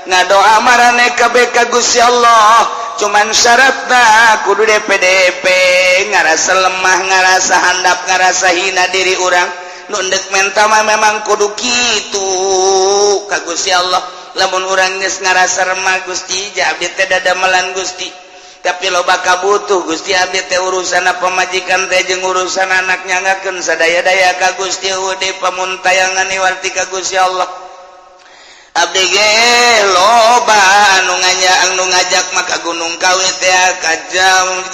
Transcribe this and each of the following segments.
ngadoa marane kabeh ka Gusti Allah cuman syaratna kudu DPDP ngarasa lemah ngarasa handap ngarasa hina diri urang nu endek menta mah memang kudu kitu ka Gusti Allah lamun urang geus ngarasa remah Gusti ja abdi teh dadamelan Gusti tapi loba kabutuh Gusti abdi teh urusan pamajikan teh jeung urusan anak nyangakeun sadaya-daya ka Gusti ude pamuntayangan iwarti ka Gusti Allah abdi ge loba anu ngajak maka gunung kawi teh ka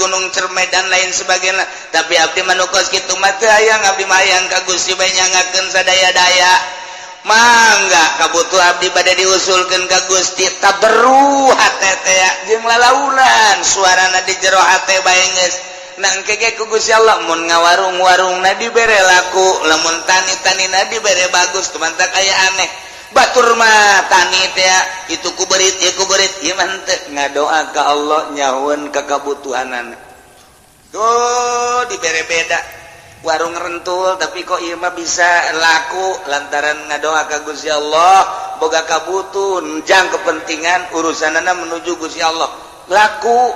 gunung Cermai dan lain sebagainya tapi abdi manukos kitu mah teu hayang abdi mah hayang ka Gusti bae nyangakeun sadaya-daya mangga kabutuh abdi bade diusulkeun ka Gusti taberu hate teh jeung lalaunan suarana di jero hate bae geus nangkege ku Gusti Allah mun ngawarung-warungna dibere laku lamun tani-tanina dibere bagus tumantak aya aneh batur mah tani teh itu kuberit ieu kuberit ieu mah teu ngadoa ka Allah nyahoeun ka kabutuhanana tuh dibere beda warung rentul tapi kok ieu mah bisa laku lantaran ngadoa ka Gusti Allah boga kabutuh jang kepentingan urusanana menuju Gusti Allah laku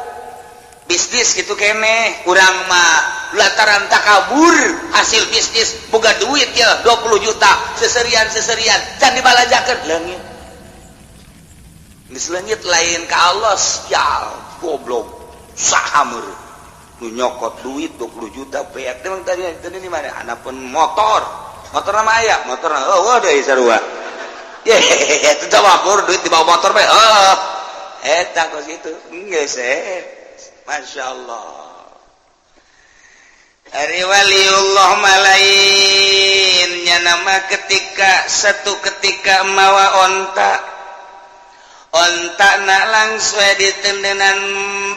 bisnis gitu keneh urang mah lantaran takabur hasil bisnis boga duit ya 20 juta seserian can dibalajakeun leungit geus leungit lain ka Allah sial goblok sahameur nu nyokot duit 20 juta peak teh tadi di mana anapun motor nama aya motor deui sarua ye itu coba kur duit di bawah motor bae eta kos itu geus masyaallah ari waliullah malain nya nama ketika mawa onta nak langsung ditendenan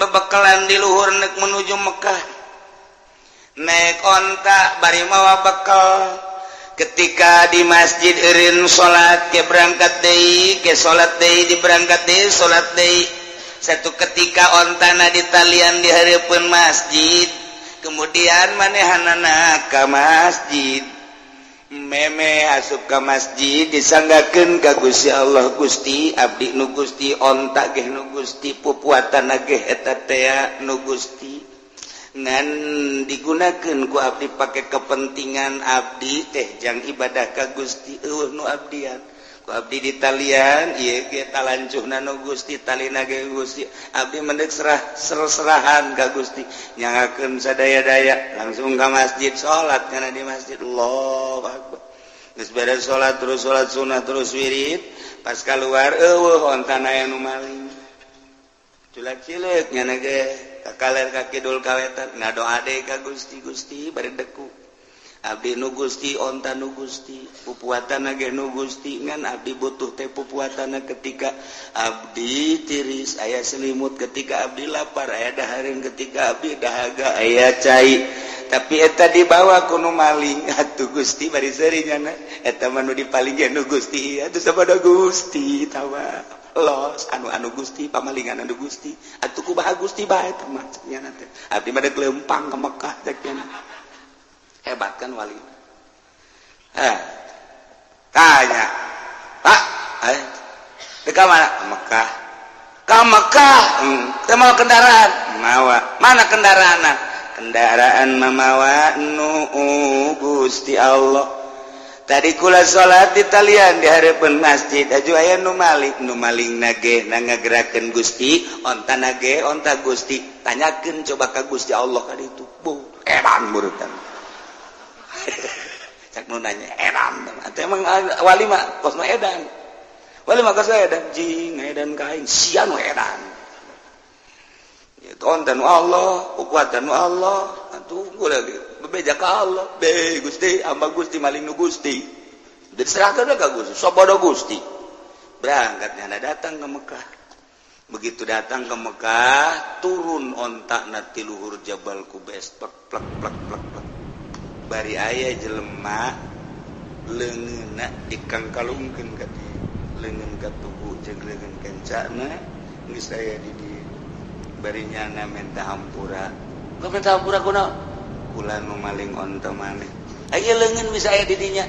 bebekalan di luhur nek menuju Mekah nek onta bari mawa bekal ketika di masjid eureun salat ke berangkat deui ke salat deui di berangkat deui salat deui satu ketika ontana ditalian di hareupeun masjid kemudian manehanana ka masjid meme asup ka masjid disanggakeun ka Gusti Allah Gusti abdi nu Gusti onta ge nu Gusti pupuatana ge eta teh nu Gusti ngan digunakeun ku abdi pake kepentingan abdi teh jang ibadah ka Gusti eueuh nu abdian ku abdi di talian ieu ge talancuhna nu Gusti talina ge Gusti abdi mendek serahan ka Gusti nyangakeun sadaya-daya langsung ka masjid salat kana di masjid Allahu akbar geus beres salat terus salat sunah terus wirid pas keluar eueuh ontana aya nu maling culak-cileuk nya ge kakaler ka kidul kawetan ngadoa deui ka Gusti Gusti bari deku abdi nu Gusti onta nu Gusti pupuatana ge nu Gusti ngan abdi butuh teh pupuatana ketika abdi tiris aya selimut ketika abdi lapar aya dahareun ketika abdi dahaga aya cai tapi eta dibawa ku nu maling atuh Gusti bari seuri nya eta mah nu dipaling ge nu Gusti atuh sabada Gusti tawa los anu Gusti pamalingan anu Gusti atuh kumaha Gusti bae tah mah nya teh abdi mah deuk leumpang ka Mekah cek nya hebat kan wali tanya Pak ke mana Mekah ka Mekah mau kendaraan mawa mana kendaraan mamawa nu Gusti Allah tadi kula salat di talian di hareupeun masjid aju aya nu maling nage ngagerakeun Gusti onta nage onta Gusti tanyakeun coba ka Gusti Allah ka ditu bu edan murutan cak nu nanya edan atuh emang wali mah kosna edan wali mah kosna edan jing edan kain sia nu edan itu ontan Allah ukuatan Allah atuh gula bebeja ka Allah be Gusti amba Gusti maling nu Gusti diserahkeun ka Gusti sobodo Gusti berangkatnya datang ke Mekah begitu datang ke Mekah turun ontak na ti luhur Jabal Qubais plek plek plek plek plek bari aya jelema leungeunna dikangkalungkeun ka di leungeun ka tubuh jeung leungeun kencana geus aya di dieu bari nyana minta hampura kok minta hampura kunaon kula nu maling onta maneh aya leungeun bisa aya di dinya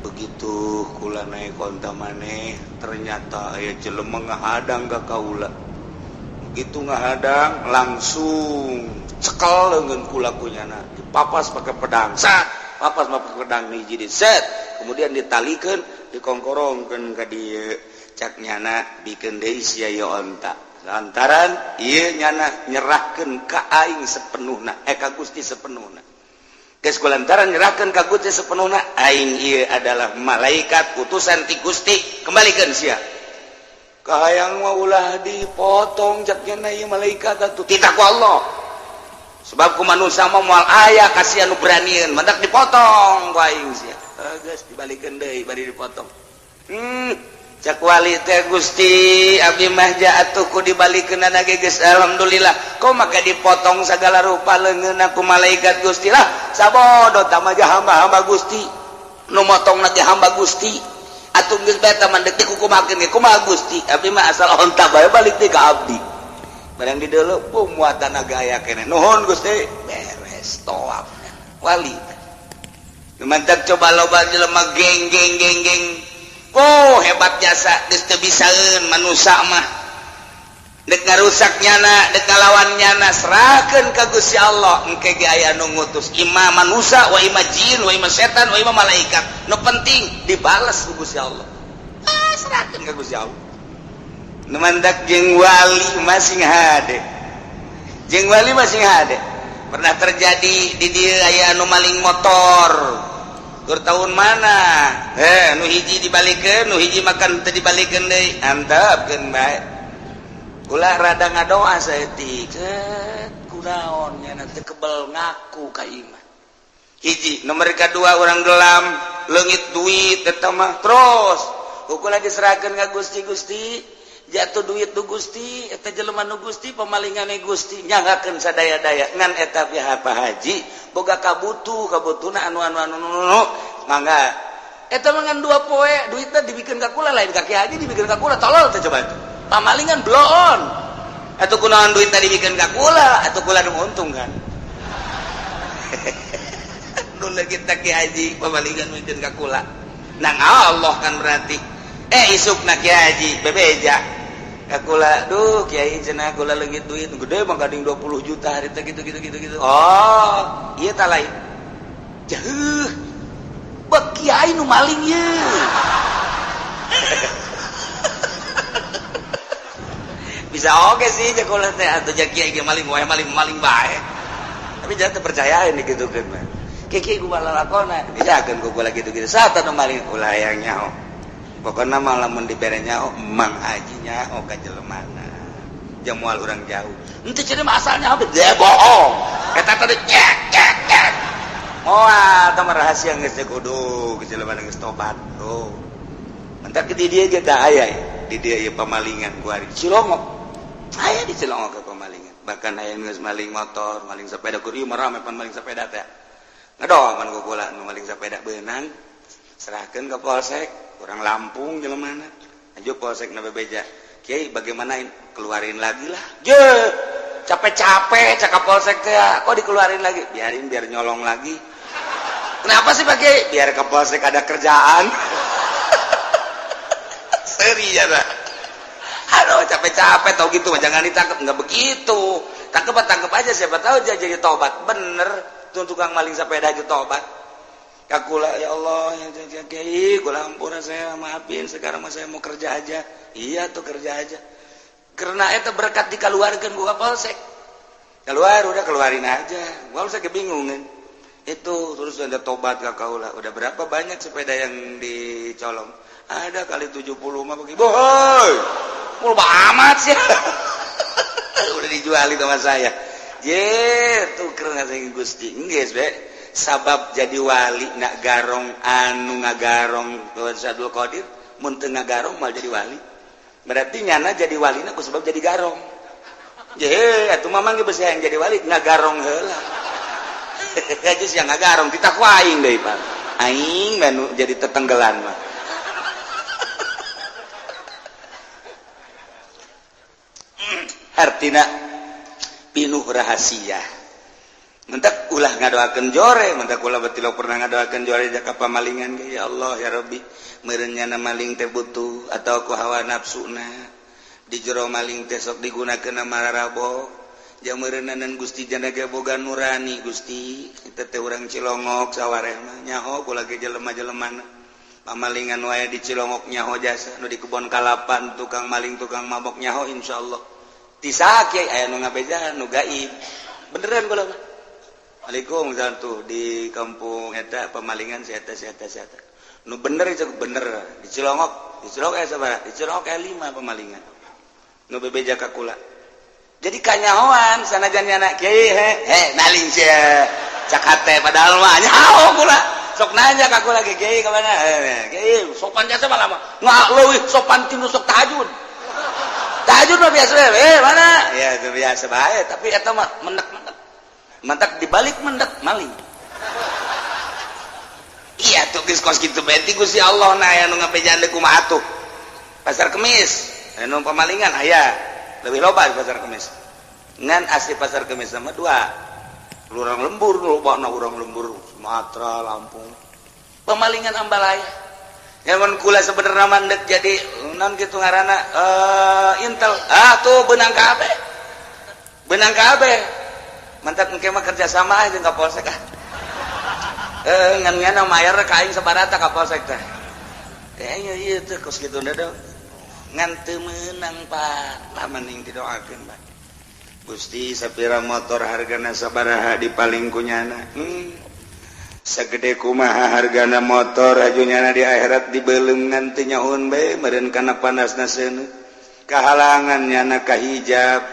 begitu kula naik konta maneh ternyata aya jelema ngahadang ka kaula. Begitu ngahadang langsung cekel leungeun kula kunyana, dipapas pakai pedang. Sat, papas pakai pedang hiji di set, kemudian ditalikeun, dikongkorongkeun ka dieu. Cak nyana bikeun deui sia ieu onta. Lantaran ieu nyana nyerahkeun ka aing sepenuhna, ka Gusti sepenuhna. Geus kulantaran nyerahkeun ka Gusti sepenuhna, aing ieu adalah malaikat utusan ti Gusti, kembalikeun sia. Kahayang mah ulah dipotong cak nyana ieu malaikat atuh titah ku Allah. Sebab ku manusia mah moal aya kasih anu beranian, mendak dipotong ku aing sia. Geus dibalikeun deui bari dipotong. Cak wali teh Gusti abdi mah atuh ku dibalikeunana ge geus alhamdulillah. Kok maka dipotong segala rupa leungeunna ku malaikat Gusti lah. Sabodo tah mah hamba-hamba Gusti. Nu motongna ge hamba Gusti. Atuh geus bae tah mandek teh kukumakeun ge kumaha Gusti. Abdi mah asal onta bae balik teh ka abdi. Barang di deuleu muatan naga aya keneh. Nuhun Gusti. Beres toab. Wali. Mantap coba loba jelema geng. Oh hebat jasa geus teu bisaeun manusia mah dek ngarusak nyana dek ngalawan nyana serahkeun ka Gusti Allah engke ge aya nu ngutus imam manusia wa imam jin wa imam setan wa imam malaikat nu penting dibales ku Gusti Allah serahkeun ka Gusti Allah nu mandak jeung wali masing hade pernah terjadi di dieu aya anu maling motor Gur tahun mana? Nu hiji dibalikeun, nu hiji makan teu dibalikeun deui. Antepkeun bae. Kula rada ngadoa saeutik. Kunaon nya teu kebel ngaku ka imah. Hiji, nomor kadua urang gelam, leungit duit eta mah terus. Kula diserahkeun ka Gusti. Jatuh duit tu Gusti, eta jelema nu Gusti pamalingane Gusti nyanggakeun sadaya-daya ngan eta pihak Pak Haji boga kabutuna anu mangga eta mangan 2 poe duitna dibikeun ka kula lain ka Ki Haji dibikeun ka kula tolol teh coba itu pamalingan bloon atuh kunaon duitna dibikeun ka kula atuh kula nu untung kan nu kita Ki Haji pamalingan dibikeun ka kula nang Allah kan berarti isukna Ki Haji bebeja kakula duh Kiai cenah kula leungit duit gede mah gading 20 juta harita gitu oh ieu tah lain jeuh bek Kiai nu maling ye bisa oke sih cek kula teh atuh jak Kiai ge maling wae maling bae tapi jangan terpercayain digitukeun mah Kiai kumaha lalakonna dijakeun ku kula gitu-gitu sata nu maling ulah hayang nyaho pokoknya malah mendibere nyaho Mang Haji nyaho ka jelemana jamual urang jauh ente cenah asalnya habis dia bohong eta tadi cek moal tah rahasia geus teh kudu ke jelemana geus tobat tuh mentak di dieu ge da aya di dieu ieu pamalingan ku ari Cilongok aya di Cilongok ke pamalingan bahkan aya geus maling motor maling sepeda ku ieu mah rame pan maling sepeda teh ngadoa man ku kula nu maling sepeda beunang serahkeun ka polsek orang Lampung jelemana ajo polsek na bebeja Kiai bagaimana keluarin lagi lah je capek-capek cakap polsek teh kok dikeluarin lagi biarin biar nyolong lagi kenapa sih Pak Kiai biar ke polsek ada kerjaan seri ya dah aduh capek-capek tau gitu mah jangan ditangkap nggak begitu tangkap aja siapa tahu jadi tobat bener tuh tukang maling sepeda aja tobat kakula ya Allah ya Kiai kula ampun saya maafin sekarang mah saya mau kerja aja iya tuh kerja aja karena eta berkat dikeluarkeun ku polsek keluar udah keluarin aja gua saya kebingungan itu terus ada tobat ka kaula udah berapa banyak sepeda yang dicolong ada kali 70 mah bagi boy mul amat sih udah dijualin sama saya tuh keren saya Gusti geus be sabab jadi wali nak garong anu ngagarong Tuhan Sadul Qadir mun teu ngagarong mal jadi wali berarti nyana jadi wali na ku sebab jadi garong atuh mamang ge beusi yang jadi wali ngagarong heula geus yang ngagarong kita ku aing deui Pak aing manu jadi tetenggelan mah artina pinuh rahasia mentak ulah ngadoakeun jore mantap kula beuti pernah ngadoakeun jore jaka pamalingan ge ya Allah ya Rabbi meureun nyana maling teh butuh atau ku hawa nafsuna di jero maling teh sok digunakeun mararabo jeung meureunanan Gusti jana ge boga nurani Gusti kita teh urang Cilongok sawareh mah nyaho kula ge jelema-jelemana pamalingan wae di Cilongok nyaho jasa nu di kebon kalapan tukang maling tukang mabok nyaho insyaallah ti saha kiai aya nu ngabejahan nu gaib beneran kula mah Waalaikumsalam tuh di kampung eta pemalingan si eta nu bener itu bener di Cilongok aya sabaraha di Cilongok aya 5 pemalingan nu bebeja ka kula jadi kanyahoan sanajan anak kiai naling sia cak hate padahal mah nyaho kula sok nanya ka kula kiai ka mana kiai sopan jasa mah lama leuwih sopan tinu sok tahajud mah biasa mana ya itu biasa bae tapi eta mah mendak dibalik mendak maling iya tuh geus kos kitu bae ti Gusti Allah na aya nu ngabejaan deui kumaha atuh pasar kemis anu pamalingan aya leuwih loba di pasar kemis ngan asli pasar kemis sama 2 urang lembur lobana urang lembur Sumatera Lampung pamalingan ambalaya zaman kula sebenarnya mandek jadi non gitu ngaranna intel tuh benang kabeh mantap engke mah kerja sama aja jeung Kapolsek ngan ngana mayar ka aing sabarata Kapolsek teh ieu teh kos kitu da ngan teu meunang Pak lah mending didoakeun Pak Gusti sapira motor hargana sabaraha dipaling kunyana sagede kumaha hargana motor ajunyana di akhirat dibeulem ngan teu nyahoon bae meureun kana panasna seuneu kahalangan nyana kahijab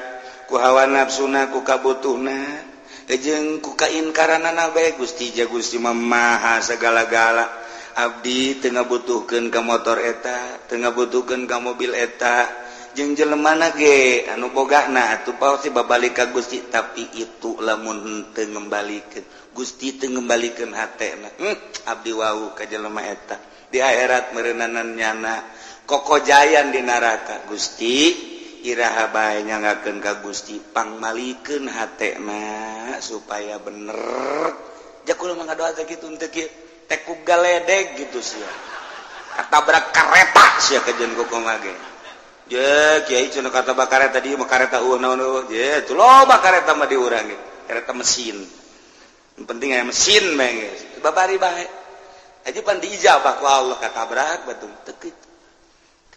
ku hawa nafsuna ku kabutuhna jeung ku kainkaranana bae Gusti Gusti maha segala-gala abdi teu ngabutuhkeun ka motor eta teu ngabutuhkeun ka mobil eta jeung jelemana ge anu bogana atuh pasti babalik ka Gusti tapi itu lamun teu ngembalikeun Gusti teu ngembalikeun hatena abdi wau ka jelema eta di akhirat meureunana nyana kokojayan di neraka Gusti iraha bae nyangakeun ka Gusti pangmalikeun hatena supaya bener jak kula mah ngadoa teh kitu teu kieu teh ku galedeg gitu sia katabrak kareta sia kajen kokomaha ge je kiai cenah katabrak kareta di mah kareta naon je teu loba kareta mah di urang ge kareta mesin yang penting aya mesin bae geus babari bae aja pan diijabah ku Allah katabrak betul teu kitu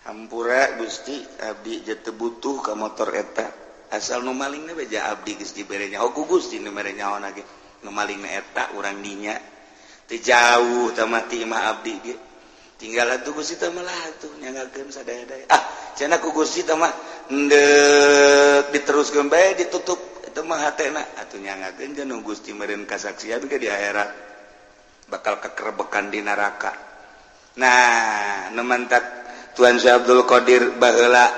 hampura Gusti abdi jete butuh ka motor eta asal nu malingna beja abdi geus dibere nyaho ku Gusti nu mere nyaho ge nu malingna eta urang dinya teu jauh tah mati imah abdi ge tinggal atuh Gusti teh malah atuh nyangakeun sadaya-daya cenah ku Gusti teh mah endeup diteruskeun bae ditutup eta mah hatena atuh nyangakeun jeung Gusti meureun kasaksian ge di akhirat bakal kekerbekan di neraka nah nu mantap Tuan Syekh Abdul Qadir baheula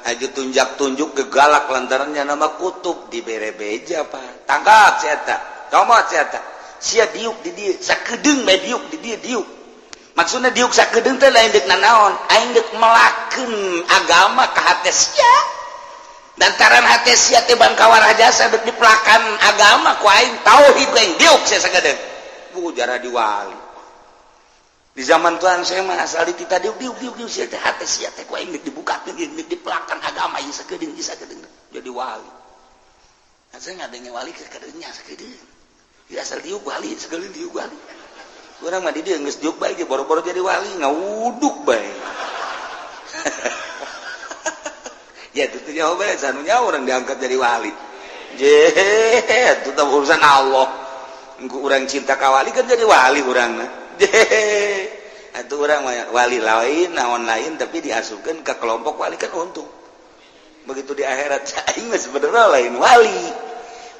aju tunjak-tunjuk ke galak lantarannya nama kutub dibere beja Pak tanggap eta comot eta sia diuk di dieu sakedeung bae diuk di dieu diuk maksudna diuk sakedeung teh lain deuk nanaon aing deuk melakeun agama ka hate sia lantaran hate sia teh bangkawara jasa deuk dipelakan agama ku aing tauhid ku aing diuk sia sakedeung bujara diwali di zaman Tuhan saya mah asal ditita diuk sia teh hate sia teh ku aing deuk dibuka deuk dipelakan agama ieu sakedeung jadi wali asa ngadenge wali sakedeungnya sakedeung ieu asal diuk wali sakedeung diuk wali urang mah di dieu geus diuk bae ge boro-boro jadi wali ngawuduk bae ya itu nyaho bae sanunya urang diangkat jadi wali je itu teh urusan Allah engko urang cinta ka wali kan jadi wali urangna atuh urang wali lain naon lain tapi diasupkeun ke kelompok wali kan untung begitu di akhirat aing mah sebenarnya lain wali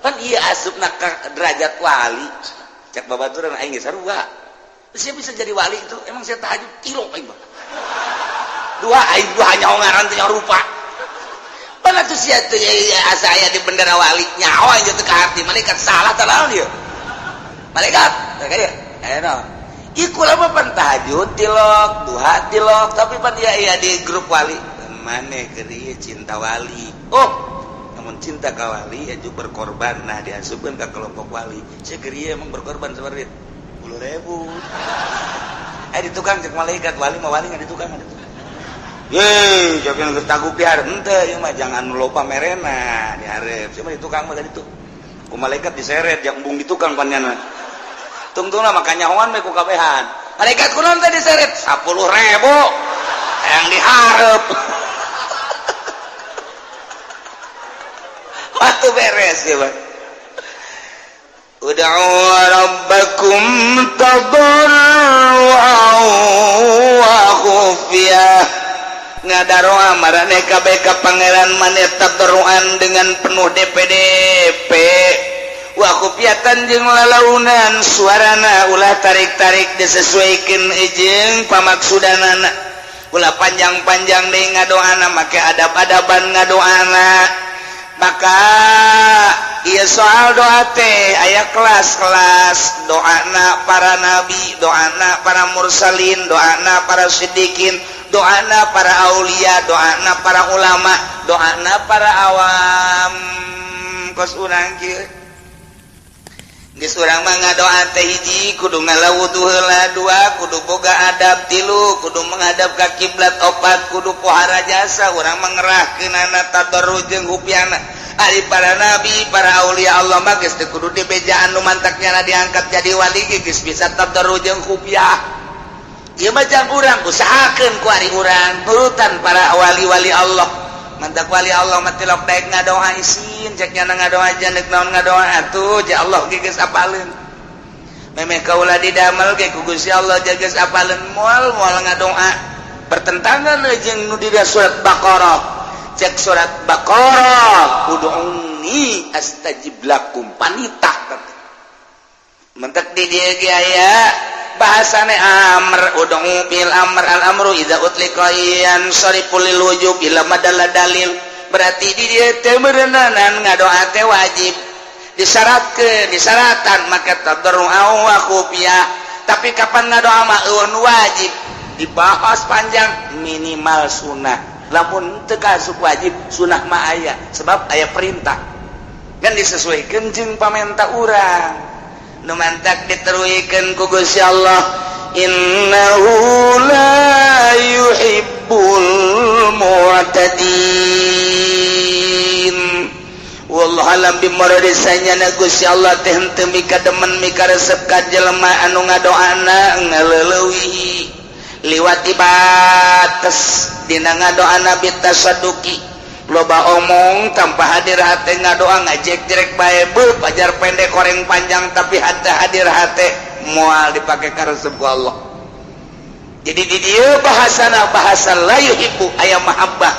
kan ieu asupna ka derajat wali cek babaturan aing geus sarua sia bisa jadi wali itu emang sia tahajud kilo aing mah aing dua nyaho ngaran teh rupa pan atuh sia teh asa aya di bendera wali nyaho aja teh ka hati malaikat salah tah naon ieu malaikat tah ka ieu aya naon iku lama pan tahajud tilok duha tilok tapi pan iya di grup wali maneh keur ieu cinta wali oh lamun cinta ka wali aju berkorban nah diasupkeun ka kelompok wali segeri emang berkorban sabarit 10.000 di tukang cek malaikat wali mah wali ngan di tukang ye jokin geus taguk dihareup henteu ieu mah jangan lupa merena dihareup cuma di tukang mah itu ku malaikat diseret yang embung di tukang panjana tungtungna makanya nyahoan we ku kabehan malaikat kunaon teh diseret 10.000 yang dihareup waktu beres ya Pak ud'u rabbakum tadarruan wa khufyah ngadaroa marane kabeh ka pangeran maneh tadarruan dengan penuh DPDP wa khufyatan jeung lalaunan suarana ulah tarik-tarik disesuaikeun jeung pamaksudanana ulah panjang-panjang deui ngadoana make adab-adaban ngadoana maka ieu soal doa teh aya kelas-kelas doana para nabi doana para mursalin doana para siddiqin doana para aulia doana para ulama doana para awam kos urang kieu geus urang mah ngadoa teh hiji kudu ngalawudu heula dua kudu boga adab tilu kudu menghadap ka kiblat opat kudu pohara jasa urang mah ngerahkeunana tadarruj jeung hupyana ari para nabi para aulia Allah mah geus teu kudu dibejaan nu mantaknya diangkat jadi wali geus bisa tadarruj jeung hupyah ieu mah jang urang usahakeun ku ari urang nurutan para wali-wali Allah mantak wali Allah mah tilok daek ngadoa isin cek nya ngadoa jandeuk naon ngadoa atuh ja Allah ge geus apaleun memeh kaula didamel ge ku Gusti Allah ja geus apaleun moal ngadoa pertentangan jeung nu di surat Baqarah cek surat Baqarah ud'uni astajib lakum panitah mentek di dieu ge aya bahasane amr ud'u bil amr al amru idza utliqa yan sariful lil wujub ila madalla dalil berarti di dieu teh beuneunan ngadoa teh wajib disyaratkan maka tadarru wa khufyah tapi kapan ngadoa mah wajib dibahas panjang minimal sunnah lamun teu kasuk wajib sunnah mah aya sebab aya perintah kan disesuaikeun jeung pamenta urang nu mantak diteruikeun ku Gusti Allah innahu la yuhibbul mu'tadin wallahu alam bimaradisanya na Gusti Allah teh henteu mika demen mika resep ka jelema anu ngadoana ngaleuleui liwati batas dina ngadoana bitasaduki loba omong tanpa hadir hati ngadoa ngajek-jerek bae beuh pajar pendek koreng panjang tapi hadir hati moal dipake ka resep ku Allah jadi di dieu bahasana bahasa la yuhibbu aya mahabbah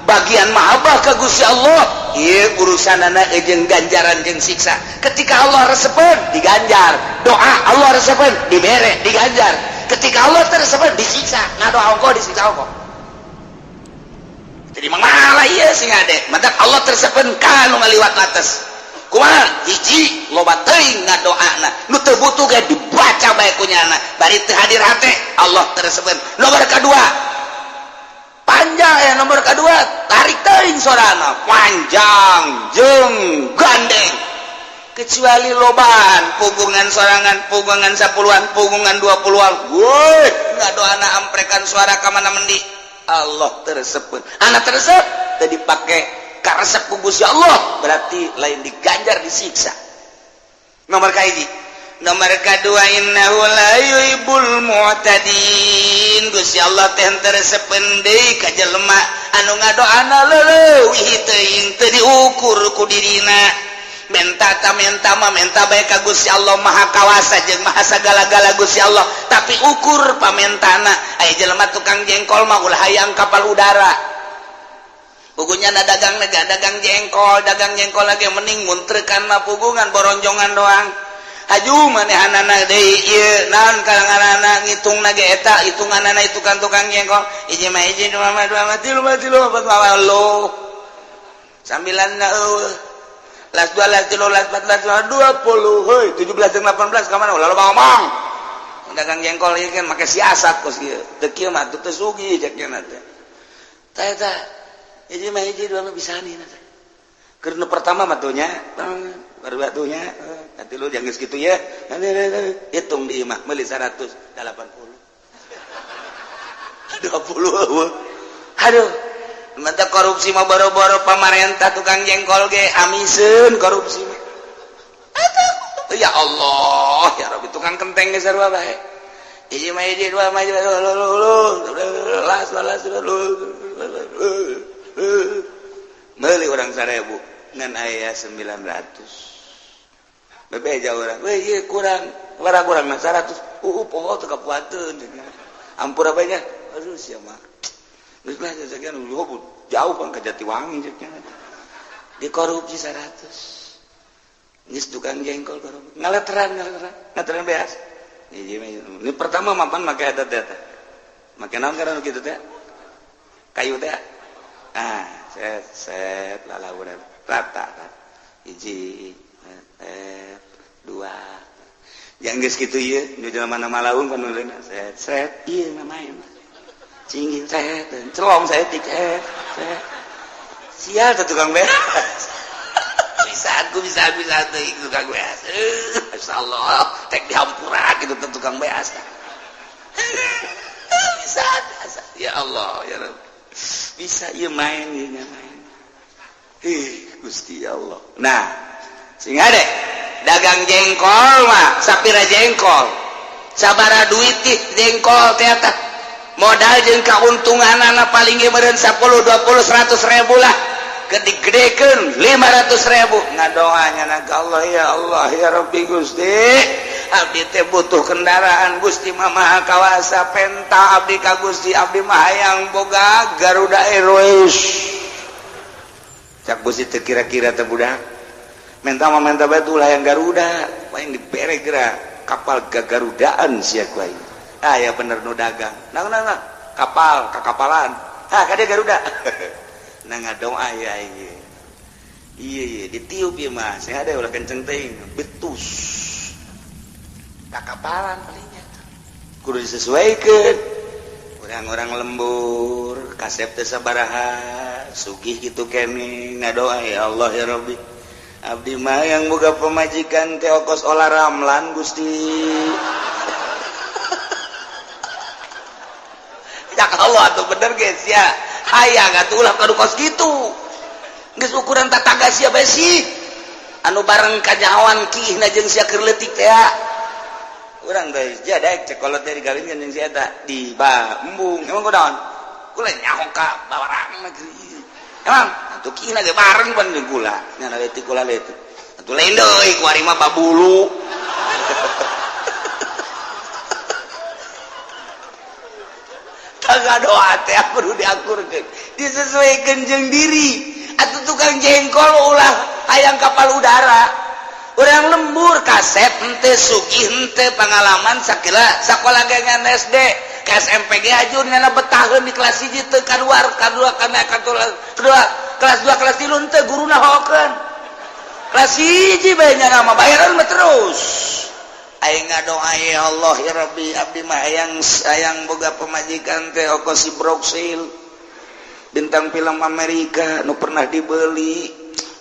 bagian mahabbah ka Gusti Allah ieu urusanana jeung ganjaran jeung siksa ketika Allah resepeun diganjar doa Allah resepeun dibere diganjar ketika Allah teresepeun disiksa ngadoa engko disiksa engko jadi mangala ieu sing ade mantak Allah tersepen kanu ngaliwat atas kumaha hiji loba teuing ngadoana nu teu butuh ge dibaca bae ku nyana bari teu hadir hate Allah tersepen nomor kadua panjang ya nomor kadua tarik teuing sorana panjang jeung gandeng kecuali lobaan pugungan sorangan pugungan 10-an pugungan 20-an woi ngadoana amprekan suara ka mana mendi Allah tersebut anak tersebut tadi pakai karesep ku Gusti Allah berarti lain diganjar disiksa nomor kahiji nomor kadua innahu la yuhibbul mu'tadin Gusti Allah teh teresepeun deui ka jelema anu ngadoana leuwih teuing teu diukur ku dirina menta bae ka Gusti Allah maha kawasa jeung maha sagala-gala Gusti Allah tapi ukur pamentana aya jelema tukang jengkol mah ulah hayang kapal udara pugunya dagang dagang jengkol lagi mending muntreukan mah pugungan boronjongan doang haju manehanana deui ieu naon kalanganana ngitungna ge eta hitunganana itu kan tukang jengkol hiji mah hiji dua mah tilu opat mah lo sambilanna eueuh las 2 las 3 las 4 las 20 heuy 17 jeung 18 ka mana ulah loba ngomong dagang jengkol ieu kan make siasat kos ieu teu kieu mah teu sugih cek nya teh tah eta hiji mah hiji dua mah bisani teh Karena pertama matunya baru batunya nanti lu jangan segitu ya hitung di imah beli 180 aduh mata korupsi mah boro-boro pemerintah tukang jengkol ge amisen korupsi mah ya Allah ya Rabbi tukang kenteng ge sarua bae hiji mah hiji dua mah las meuli urang 1000 ngan aya 900 bebeja urang we ieu kurang kurang mah 100 poho teu kapuateun ampura bae nya aduh sia mah geus lah sakian jauh kan ka Jatiwangi nya dikorupsi 100 geus tukang jengkol korupsi ngaleteran beas ini pertama mapan make eta teh make naon karena kitu teh kayu teh set lalauran rata hiji dua yang geus kitu ieu di mana malaung panuleuna set ieu namanya cinggin set celong saya tiket sial teh tukang beas bisa teh tukang beas masyaallah tek dihampura kitu teh tukang beas bisa ya Allah ya Rabb bisa ieu main ieu main Gusti Allah. Nah, sehingga deh dagang jengkol mah sapira jengkol. Sabara duit teh jengkol teh eta. Modal jeung kauntunganna paling ge meureun 10, 20, 100 ribu lah. Gede-gedekeun 500 ribu. Ngadoanya na ka Allah ya Rabbi Gusti. Abdi teh butuh kendaraan Gusti mah Maha Kawasa penta abdi ka Gusti abdi mah hayang boga Garuda Airways. Cak Gusti teu kira-kira teh budak menta bae tuh yang Garuda paling dibere geura kapal gagarudaan sia ku aing ya bener nu dagang nah kapal kakapalan kade Garuda nah ngadoa ya iya ditiup ieu mah saya ada ulah kenceng teuing betus kakapalan palingnya kudu disesuaikeun orang-orang lembur kasep teh sabaraha sugih gitu kene ngadoa ya Allah ya Rabbi abdi mah yang boga pemajikan teh ongkos olah ramlan Gusti ya Allah atuh bener geus ya hayang atuh ulah kadu kos kitu geus ukuran tataga sia bae sih anu bareng kajawan kihna jeung sia keur leutik teh urang teh jadek cekolot teh digawinkeun jeung sia eta di embung emang kunaon kula nyaho ka bawarang negeri emang atuh kina ge bareng pan jeung kula nya leutik kula leutik atuh lain deui ku ari mah babulu taga doa teh perlu diakurkeun disesuaikeun jeung diri atuh tukang jengkol ulah hayang kapal udara urang lembur kasep henteu sugih henteu pangalaman sakila sakola gangan SD KSMPG ajun ngana betaheun di kelas 1 teu kaluar kadua kana kedua kelas 2 kelas 3 henteu guruna hokeun kelas 1 bae nya mah bayaran mah terus aing ngadoa ya Allah ya Rabbi abdi mah hayang boga pemajikan teh ongkos Broxil bintang film Amerika nu pernah dibeli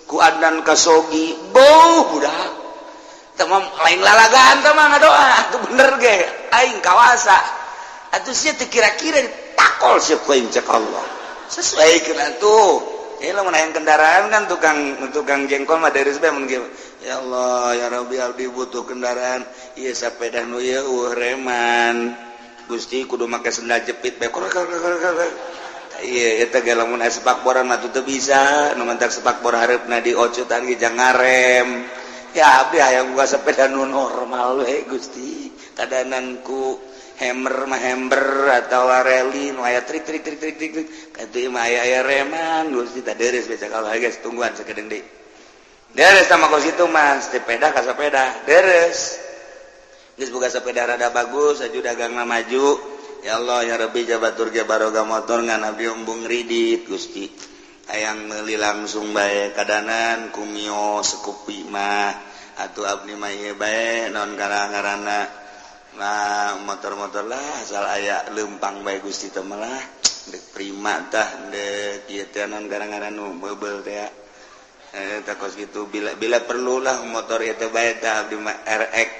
ku Adnan Kasogi beuh budak teh mah lain lalagaan teh mah ngadoa atuh bener ge aing kawasa atuh sia teu kira-kira ditakol sia ku aing cek Allah sesuaikeun atuh ieu lamun hayang kendaraan kan tukang jengkol mah dari bae mun ya Allah ya Rabbi abdi butuh kendaraan ieu sapeda nu ieu reman Gusti kudu make sendal jepit bae iya eta ge lamun aya sepakboran mah teu bisa nu mentak sepakbor hareupna diocotan ge jang ngarem ya abdi hayang boga sepeda nu normal we Gusti kadanan ku hammer atau rally nu aya trik katu mah aya reman Gusti teh deres beca kalau guys tungguan sakedeung deui deres sama kos itu mas sepeda ka sepeda deres geus boga sepeda rada bagus aju dagangna maju ya Allah ya Rabbi jabatur ge baroga motor ngan abdi embung ridit Gusti hayang meuli langsung bae kadanan kumio sekupi mah atuh abdi mah ieu bae naon ngaranna nah motor-motor lah asal aya leumpang bae Gusti teh mah lah dek prima tah dek ieu teh naon ngaranna nu meubel teh takos gitu bila perlulah motor itu bae tah abdi mah RX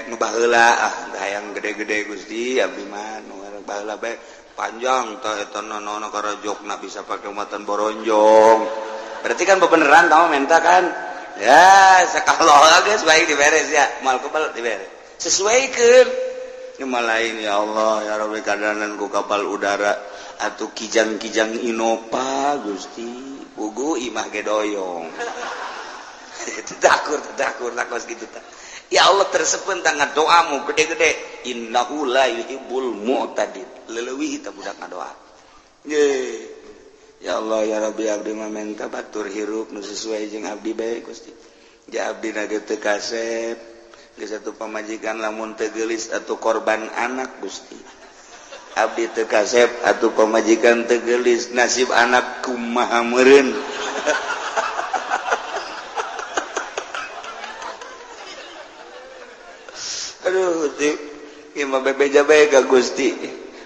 nu baheula hayang gede-gede Gusti abdi mah nu baheula bae panjang tah eta nono karajokna bisa pakai muatan boronjong berarti kan beneran tau menta kan ya sakaloha geus baik diberes ya moal kebal diberes sesuaikeun nyamal lain ya Allah ya Rabbi kadanan ku kapal udara atuh kijang-kijang Innova Gusti pugu imah ge doyong tadakur takos gitu tah ya Allah tersepen tangan doamu gede-gede innahu la yuhibbul mu'tadin leuwih tah budak ngadoa ye ya Allah ya Rabbi abdi mah menta batur hirup nu sesuai jeung abdi bae Gusti ja abdi na teu kasep geus atuh pamajikan lamun teu geulis atuh korban anak Gusti abdi teu kasep atuh pamajikan teu geulis nasib anak kumaha meureun aduh ieu mah bebeja bae ka Gusti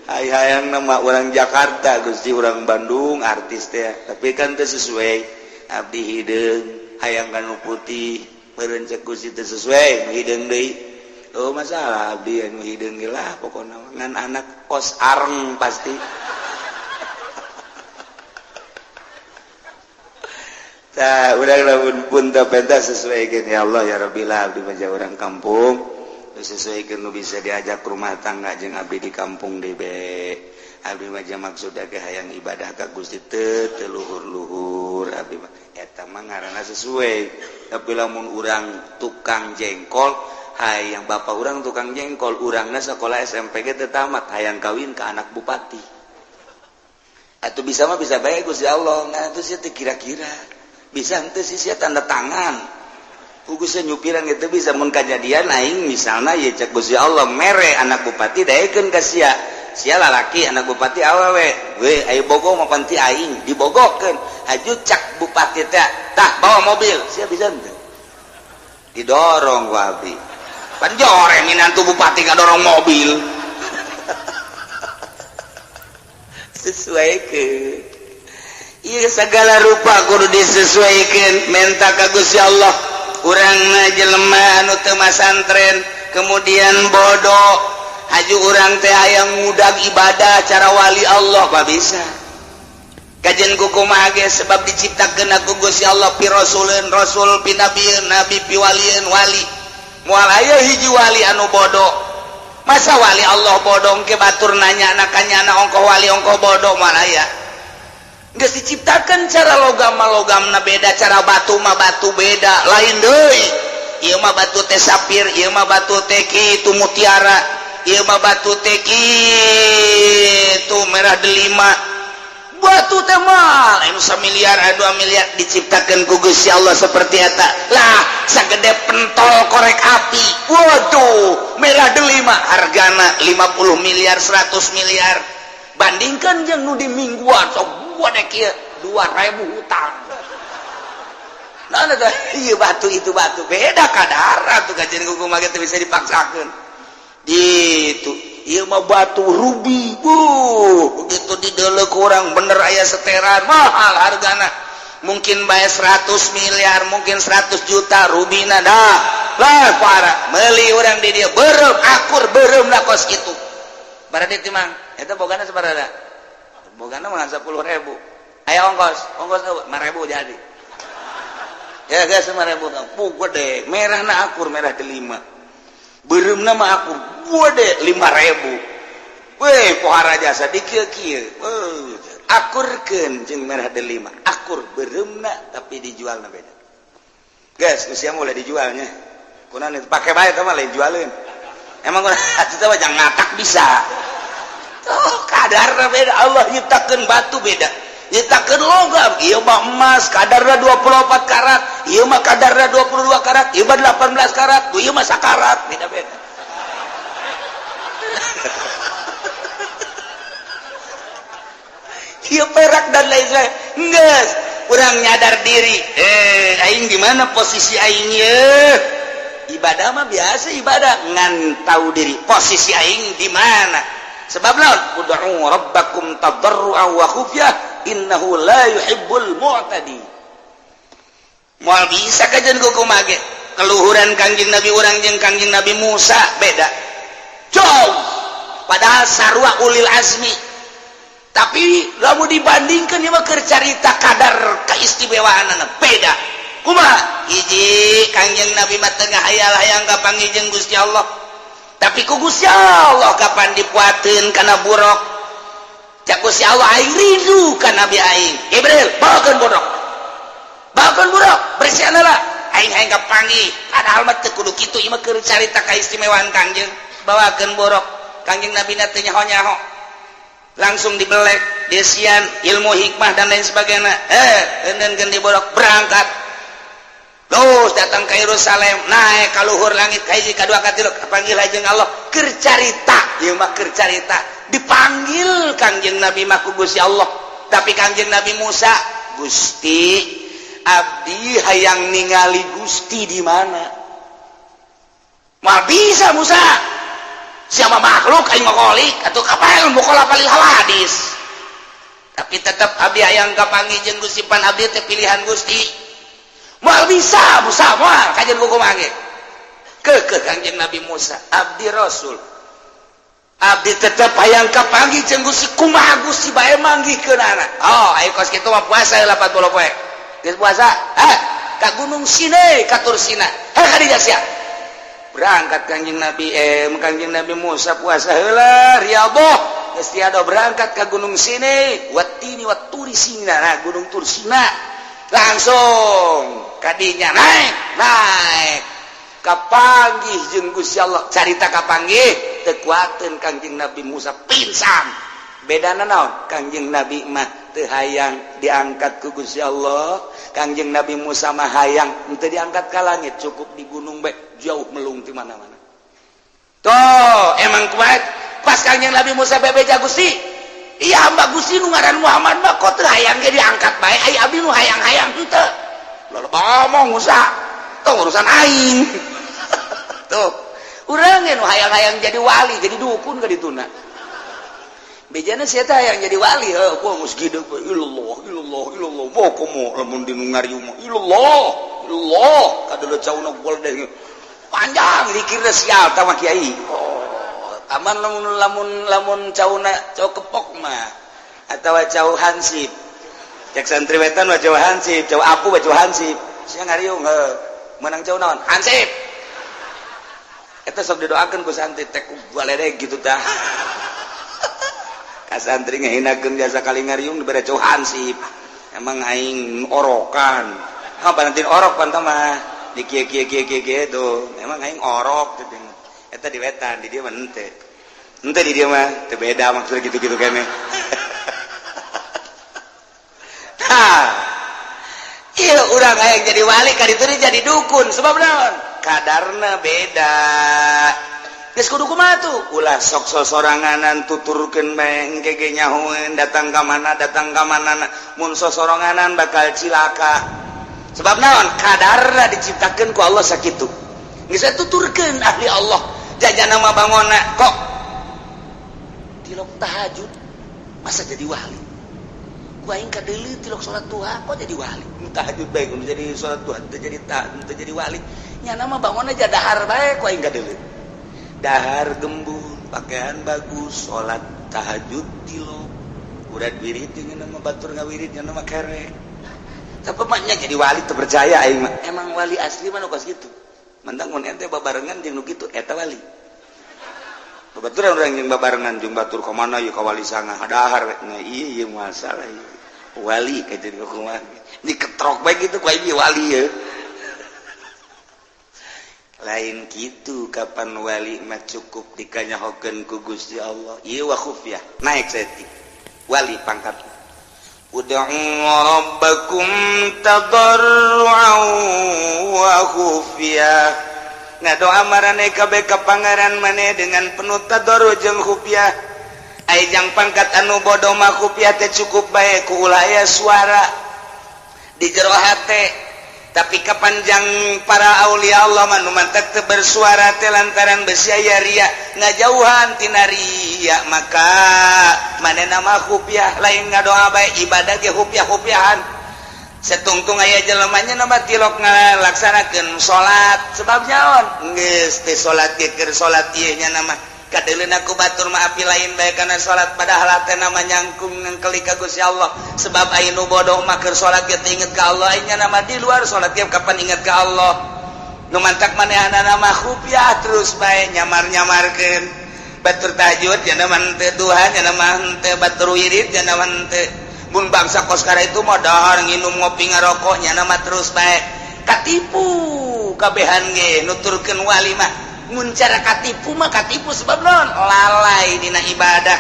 hayang nama orang Jakarta Gusti orang Bandung artis teh tapi kan teu sesuai abdi hideung hayang kanu putih meureun cek Gusti teu sesuai hideung deui oh masalah abdi anu hideung ge lah pokona ngan anak kos areng pasti tah urang lamun pun teu pentas sesuaikeun ya Allah ya Rabbi lah abdi mah urang kampung sesuaikan nu bisa diajak rumah tangga jeung abdi di kampung DB abdi mah maksudna ge hayang ibadah ka Gusti teu luhur-luhur abdi mah eta mah ngaranna sesuai tapi lamun urang tukang jengkol hayang bapak urang tukang jengkol urangna sakola SMP ge teu tamat hayang kawin ka anak bupati atuh bisa mah bisa bae Gusti Allah nah atuh sia teh kira-kira bisa henteu sia tanda tangan Kugusan nyupiran itu bisa mengkajadian aing misalnya ya cek Gusti Allah mere anak bupati daekeun ka sia lalaki anak bupati awewe we ayo bogo mah panti aing dibogokeun haju cak bupati teh tah bawa mobil sia bisa henteu didorong ku abdi pan jore minantu bupati kadorong mobil sesuaikeun ieu segala rupa kudu disesuaikeun menta ka Gusti Allah urang jelema anu teu masantren kemudian bodoh haju urang teh hayang ngudag ibadah cara wali Allah pa bisa kajen kumaha ge sebab diciptakeun ku Gusti Allah pi rasulun rasul pi nabieun nabi pi walieun wali moal aya hiji wali anu bodoh masa wali Allah bodoh ke batur nanya nakanya ongko wali ongko bodoh moal aya geus diciptakeun cara logam-logamna beda cara batu mah batu beda lain deui ieu mah batu teh sapir ieu mah batu teh kitu mutiara ieu mah batu teh kitu merah delima batu teh mah anu 1 miliar 2 miliar diciptakeun ku Gusti Allah seperti eta lah sagede pentol korek api waduh merah delima hargana 50 miliar 100 miliar bandingkan jeung nu di mingguan sok wadek ieu 2000 hutang nah teh ieu batu itu batu beda kadar tuh kajian kumaha teh bisa dipaksakeun gitu ieu mah batu rubi begitu dideuleuh ku urang bener aya seteran mahal hargana mungkin bae 100 miliar mungkin 100 juta rubina dah lah parah meuli urang di dieu beureum akur beureum da kos kitu barade teh mang eta bogana sabaraha bogana mah 10.000 aya ongkos 5.000 jadi ya guys 5.000 pu gede merahna akur merah delima beureumna mah akur gede 5.000 we pohara jasa dikieu-kieu akurkeun jeung merah delima akur beureumna tapi dijualna beda guys geus sia mulai dijualnya kunaon itu pake bae teh mah lain jualeun emang atuh teh jangan ngatak bisa oh kadarna beda Allah nyiptakeun batu beda nyiptakeun logam ieu mah emas kadarna 24 karat ieu mah kadarna 22 karat ieu mah 18 karat ieu mah sakarat beda-beda ieu perak dan lain sebagainya geus urang nyadar diri aing di mana posisi aing ieu ibadah mah biasa ibadah ngan tahu diri posisi aing di mana sebab naon ud'u rabbakum tadarruan wa khufyah innahu la yuhibbul mu'tadi moal bisa kajen kukumage keluhuran Kangjeng Nabi urang jeung Kangjeng Nabi Musa beda jauh padahal sarua ulil azmi tapi lamun dibandingkeun ieu mah keur carita kadar kaistimewaanna beda kumaha hiji Kangjeng Nabi mah teu ngahayal-hayang kapanggih jeung Gusti Allah tapi ku Gusti Allah kapan dipuateun kana buruk cak Gusti Allah aing rindu ka Nabi aing Jibril bawakeun buruk bersihna lah aing hayang kapanggih padahal mah teu kudu kitu ieu mah keur carita kaistimewaan Kangjeng bawakeun buruk Kangjeng Nabi na teu nyaho-nyaho langsung dibelek desian ilmu hikmah dan lain sebagainya eundeunkeun di buruk berangkat terus datang ke Yerusalem naik ka luhur langit kahiji kadua katilu panggil jeung Allah keur carita ieu mah keur carita dipanggil Kangjeng Nabi mah ku Gusti Allah tapi Kangjeng Nabi Musa Gusti abdi hayang ningali Gusti di mana mal bisa Musa siapa makhluk aing makolik atuh kapal mukola palil hadis tapi tetap abdi hayang kapanggih jeung Gusti pan abdi teh pilihan Gusti mal bisa Musa moal kajen kuku mage ke Kangjeng Nabi Musa abdi Rasul abdi tetap hayang kapanggih jeung Gusti kumaha Gusti bae manggihkeun anak oh aya kos kitu mah puasa 80 poe geus puasa ka Gunung Sinai ka Tur Sina ka dieu sia berangkat Kangjeng Nabi Musa puasa heula riyadhah geus tiada berangkat ka Gunung Sinai watini waturi Sina nah Gunung Tur Sina langsung kadinya naik kapanggih jeung Gusti Allah carita kapanggih teu kuateun Kangjeng Nabi Musa pingsan bedana naon Kangjeng Nabi mah teu hayang diangkat ku Gusti Allah Kangjeng Nabi Musa mah hayang teu diangkat ka langit cukup di gunung bae jauh melung di mana-mana toh emang kuat pas Kangjeng Nabi Musa bebeja Gusti iya hamba Gusti nu ngaran Muhammad mah kok teu hayang ge diangkat bae ai abdi nu hayang-hayang henteu loba omong Musa tong urusan aing tuh urang ge nu hayang-hayang jadi wali jadi dukun ka dituna bejana sia teh hayang jadi wali heuh ku geus gideg ilallah pokomo lamun dinu ngariung mah ilallah kadeuleut cauna gol deh panjang dikira sial tah mah kiai aman lamun cauna cau kepok mah atawa cau hansip cek santriwetan mah cau hansip cau apu mah cau hansip sia ngariung menang cau naon hansip eta sok didoakeun ku santri teh ku baledeg gitu tah ka santri ngahinakeun jasa kali ngariung dibere cau hansip emang aing orokan panantin orok pan tah mah di kieu tuh emang aing orok teh eta di wetan di dieu mah henteu di dieu mah teu beda maksudna gitu-gitu kene ieu urang hayang jadi wali ka ditu jadi dukun sebab naon kadarna beda geus kudu kumaha tuh ulah sok sosoranganan tuturkeun bae engke ge nyahoeun datang ka mana mun sosoranganan bakal cilaka sebab naon kadarna diciptakeun ku Allah sakitu geus tuturkeun ahli Allah jajana mah bangona kok tilok tahajud masa jadi wali ku aing kadeuleu tilok salat duha kok jadi wali tahajud bae kudu jadi salat duha teu jadi wali nya mah bangona jadahar bae ku aing kadeuleu dahar gembul pakaian bagus salat tahajud tilok urang wirid jeung nama batur ngawirid nya nama kerek tapi maknya jadi wali teu percaya aing mah emang wali asli mah nu kos kitu mentang mun ente babarengan jeung nu kitu eta wali babaturan urang jeung babarengan jeung batur ka mana ieu ka wali sangah dahar nya ieu masalah ieu wali ka jadi kumaha diketrok bae kitu ku aing wali ye lain kitu kapan wali mah cukup dikanyahokeun ku Gusti Allah ieu wa khufyah naik setik wali pangkat ud'u rabbakum tadarruan wa khufyah ngadoa marane kabeh ka pangaran maneh dengan penuh tadarru jeung khufyah ai jang pangkat anu bodoh mah khufyah teh cukup bae ku ulah aya suara di jero hate tapi kapanjang para aulia Allah mah nu mantak teu bersuara teh lantaran beusi aya ria ngajauhan tina ria maka manehna mah khufyah lain ngadoa bae ibadah ge khufyahan setungtung aya jelemanya nama tilok ngalaksanakeun salat sebab nyaon geus teh salat ge keur salat ieu nya nama kadeulin aku batur maafi lain bae kana salat padahal teh nama nyangkung ngengkeli ka Gusti Allah sebab aya nu bodoh mah keur salat ge teh inget ka Allah aya nama di luar salat ge kapan inget ka Allah nu mantak manehna nama khufiah terus bae nyamar-nyamarkeun batur tahajud ya nama teu duha ya nama teu batur wirid ya nama teu mun bangsa koskara itu mah dahar nginum ngopi ngarokok nya nama terus bae katipu kabehan ge nuturkeun wali mah mun cara katipu mah katipu sebab naon lalai dina ibadah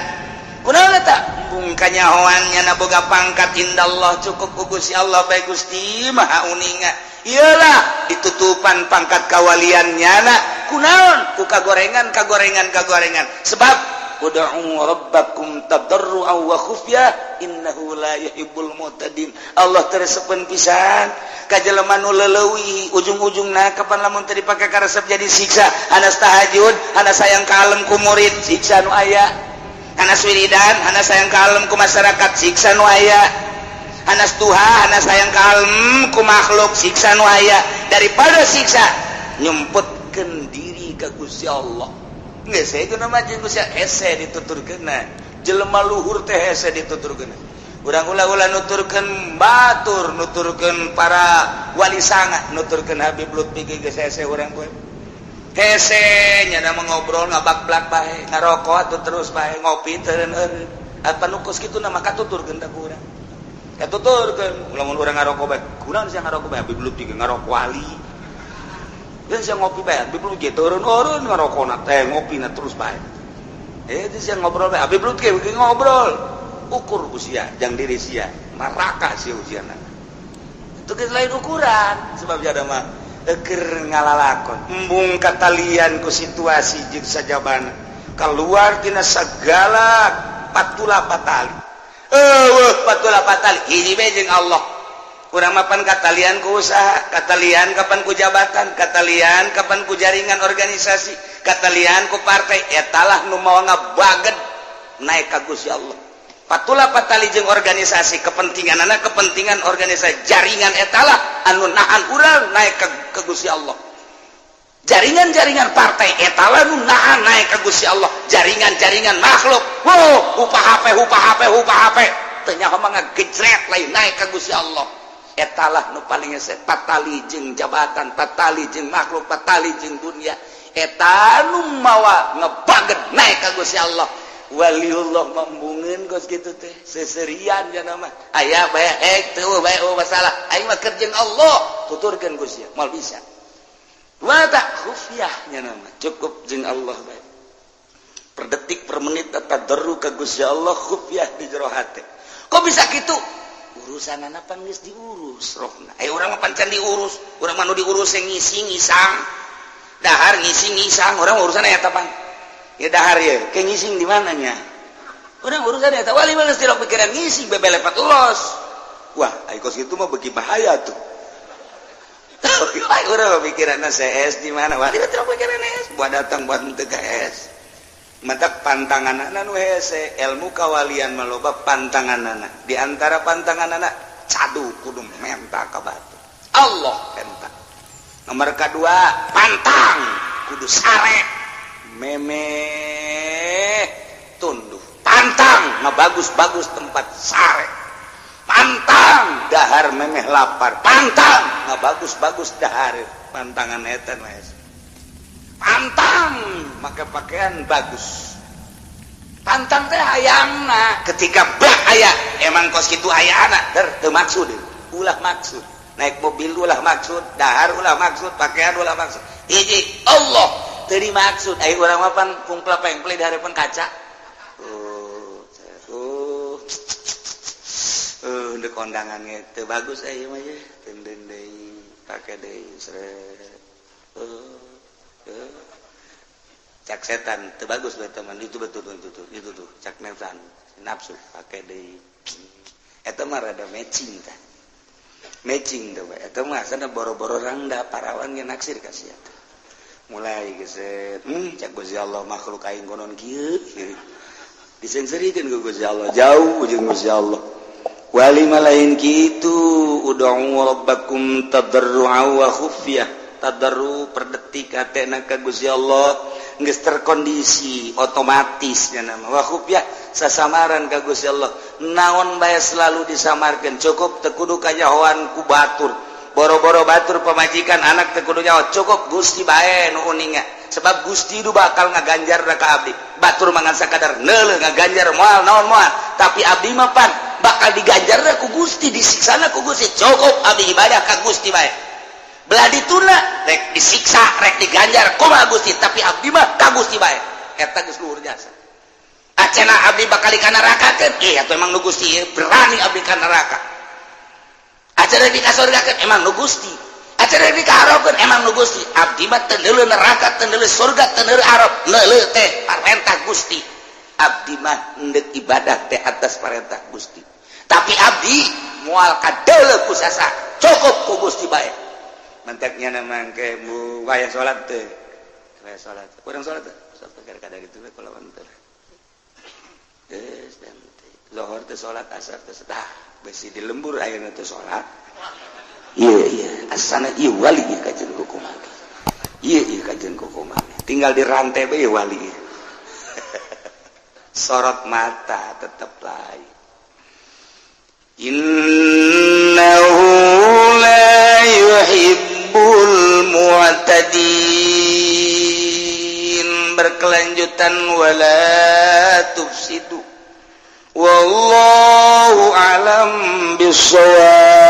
kunaon eta bung kanyahoan nya boga pangkat indallah cukup ku Gusti Allah bae Gusti Maha Uninga iyalah ditutupan pangkat kawalian nyana kunaon ku kagorengan sebab ud'u rabbakum tadarru'an wa khufyah innahu la yuhibbul mu'tadin Allah teresepen pisan ka jelema nu leuleui ujung-ujungna kapan lamun teu dipake ka resep jadi siksa anas tahajud anas sayang kalem ku murid siksa nu aya anas wiridan anas sayang kalem ku masyarakat siksa nu aya anas tuha anas sayang kalem ku makhluk siksa nu aya daripada siksa nyumputkeun diri ka Gusti Allah geus saegeuna mah jeung Gusti hese dituturkeunna jelema luhur teh hese dituturkeunna urang ulah-ulah nuturkeun batur nuturkeun para wali sanga nuturkeun Habib Lutfi geus hese urang poe hese nya mah ngobrol ngabak-blak bae ngarokok atuh terus bae ngopi teu eureun apa nu kos kitu mah katuturkeun ka urang katuturkeun lamun urang ngarokok bae kunaon sia ngarokok bae Habib Lutfi ngarokok wali dan sia ngopi bae Habib Lutfi turun-urun ngarokona teh ngopina terus bae itu sia ngobrol bae Habib Lutfi ngobrol ukur usia jang diri sia maraka sia usiana itu geus lain ukuran sebab jada mah keur ngalalakon embung katalian ku situasi jeung sajabana keluar tina sagala patula patali patula patali hiji bae jeung Allah urang mapan katalian ku usaha katalian kapan ku jabatan katalian kapan ku jaringan organisasi katalian ku partai etalah nu mau ngabaged naik ka Gusti Allah patula patali jeung organisasi kepentinganana kepentingan organisasi jaringan etalah anu nahan urang naik ka Gusti Allah jaringan-jaringan partai etalah nu nahan naik ka Gusti Allah jaringan-jaringan makhluk upah HP teu nyaho mah ngagejret lain naik ka Gusti Allah etalah nu paling hese patali jeung jabatan patali jeung makhluk patali jeung dunia eta nu mawa ngebaged naik ka Gusti Allah waliullah mambungeun kos kitu teh seserian cenah mah aya bae teu bae masalah aing mah keur jeung Allah tuturkeun Gusti moal bisa wa ta khufyah cenah mah cukup jeung Allah bae per detik per menit tadarru ka Gusti Allah khufyah di jero hate kok bisa kitu urusanana pan geus diurus rohna urang mah pancan diurus urang mah nu diurus yang ngisi-ngisang dahar ngisi-ngisang urang urusan eta pan ya dahar ya kayak ngising di mananya urang urusan eta wali mah geus tilok pikiran ngising bebelepat los wah ai kos kitu mah beuki bahaya tuh urang pikiranna CS di mana wali mah tilok pikiran CS buat datang buat teu ka CS matak pantanganana nu hese ilmu kawalian mah loba pantanganana di antara pantanganana cadu kudu menta ka batu Allah penta nomor kedua pantang kudu sare memeh tunduh pantang bagus-bagus tempat sare pantang dahar memeh lapar pantang bagus-bagus dahar pantangan eta wes pantang make pakaian bagus pantang teh hayangna ketika bah aya emang kos kitu hayana teu maksud ulah maksud naik mobil ulah maksud dahar ulah maksud pakaian ulah maksud hiji Allah tadi maksud ayo urang mah pan pungpla pengple di harapan kaca untuk kondangan teu bagus aya mah ye tenden deui pake deui sret cak setan teu bagus bae teman itu betul itu tuh cak setan nafsu pake deui eta mah rada matching tah matching teh bae eta mah sana boro-boro rangda parawan ge naksir ka sia mulai geset cak Gusti Allah makhluk aing konon kieu disenserikeun ku Gusti Allah jauh jeung Gusti Allah wali lain gitu ud'u rabbakum tadarru'an wa khufyah tadarru per detik hatena ka Gusti Allah geus terkondisi otomatis nama wa khufyah sasamaran ka Gusti Allah naon bae selalu disamarkeun cukup teu kudu kajahoan ku batur boro-boro batur pamajikan anak teu kudu nyaho cukup Gusti bae nu uninga sebab Gusti itu bakal ngaganjar ka abdi batur mangan sakadar neuleuh ngaganjar moal naon moal tapi abdi mah pan bakal diganjar ku Gusti disiksana ku Gusti cukup abdi ibadah ka Gusti bae belah dituna rek disiksa rek diganjar kumaha Gusti tapi abdi mah ka Gusti bae eta geus luhur jasa acena abdi bakal ka neraka keun atuh emang nu Gusti berani abdi ka neraka acena di ka surga keun emang nu Gusti acara di kaharapkeun emang nu Gusti abdi mah teu neuleuh neraka teu neuleuh surga teu neuleuh arep neuleuh teh parentah Gusti abdi mah hendeuk ibadah teh atas parentah Gusti tapi abdi moal kadeuleuh ku sasa cukup ku Gusti bae manteknya namang ke mu wayah salat teh wayah salat urang salat teh salat kada gitu we kulawan teh geus dan lohor teh salat asar teh sedah besi di lembur ayeuna teh salat iya asana iya wali iya kajian kukuman iya kajian kukuman tinggal di rantai be wali sorot mata tetap lain innahu la yuhibbul mu'tadin berkelanjutan wala tufsidu wallahu alam bisawab